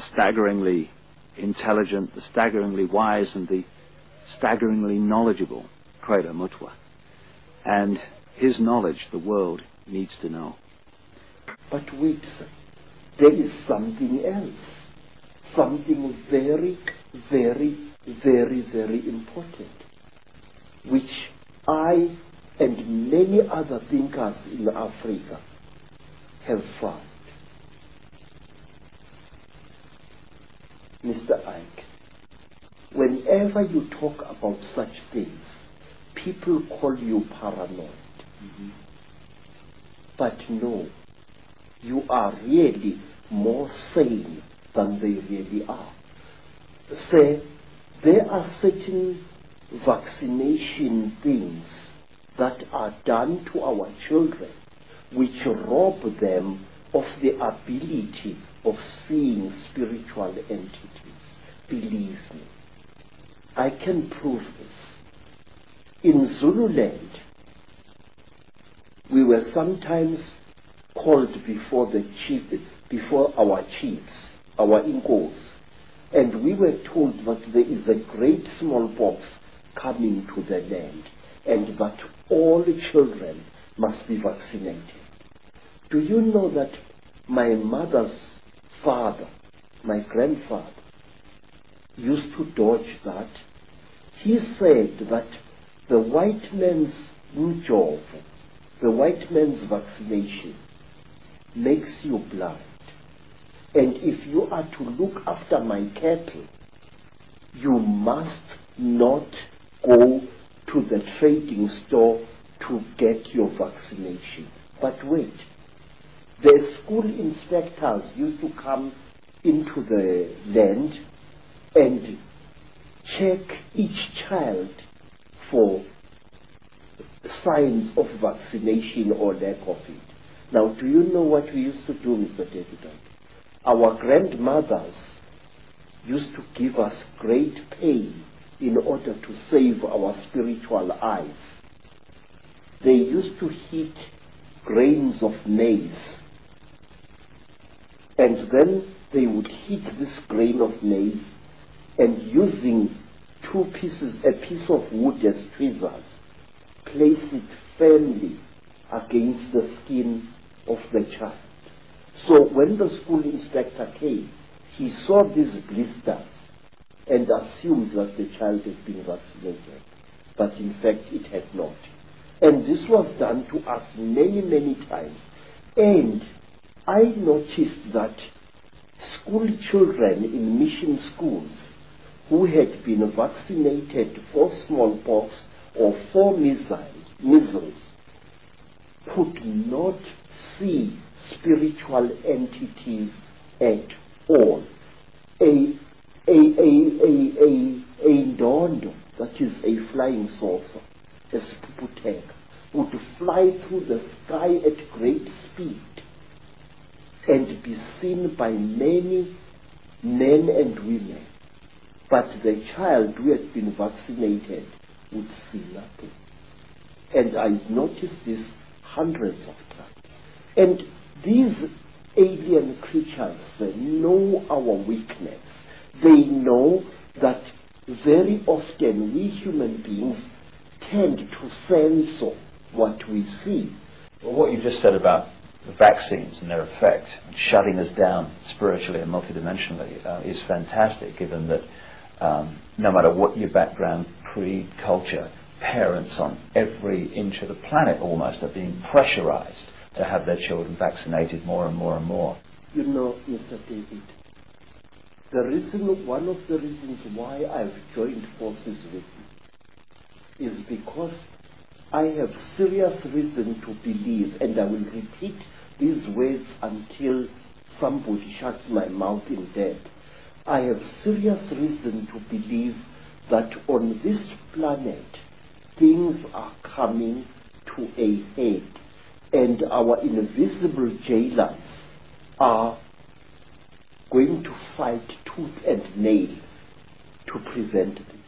the staggeringly intelligent, the staggeringly wise, and the staggeringly knowledgeable Credo Mutwa. And his knowledge the world needs to know. But wait, sir, there is something else. Something very, very, very, very important, which I and many other thinkers in Africa have found. Mr. Icke, whenever you talk about such things, people call you paranoid. But no, you are really more sane than they really are. Say, there are certain vaccination things that are done to our children which rob them of the ability of seeing spiritual entities. Believe me, I can prove this. In Zululand, we were sometimes called before our chiefs, our Inkos, and we were told that there is a great smallpox coming to the land and that all children must be vaccinated. Do you know that my mother's father, my grandfather, used to dodge that? He said that the white man's job, the white man's vaccination, makes you blind. And if you are to look after my cattle, you must not go to the trading store to get your vaccination. But wait, the school inspectors used to come into the land and check each child for signs of vaccination or lack of it. Now, do you know what we used to do, Mr. David? Our grandmothers used to give us great pain in order to save our spiritual eyes. They used to heat grains of maize, and then they would heat this grain of maize, and using a piece of wood as tweezers, place it firmly against the skin of the child. So when the school inspector came, he saw these blisters and assumed that the child had been vaccinated, but in fact it had not. And this was done to us many, many times. And I noticed that school children in mission schools who had been vaccinated for smallpox or for measles could not see spiritual entities at all. A ndondo, that is a flying saucer, a spuputeka, would fly through the sky at great speed and be seen by many men and women. But the child who had been vaccinated would see nothing. And I noticed this hundreds of times. And these alien creatures know our weakness. They know that very often we human beings tend to censor what we see. Well, what you just said about the vaccines and their effect, and shutting us down spiritually and multidimensionally, is fantastic, given that no matter what your background, creed, culture, parents on every inch of the planet almost are being pressurized to have their children vaccinated more and more and more. You know, Mr. David, one of the reasons why I've joined forces with you is because I have serious reason to believe, and I will repeat these words until somebody shuts my mouth in death. I have serious reason to believe that on this planet things are coming to a head, and our invisible jailers are going to fight tooth and nail to prevent this.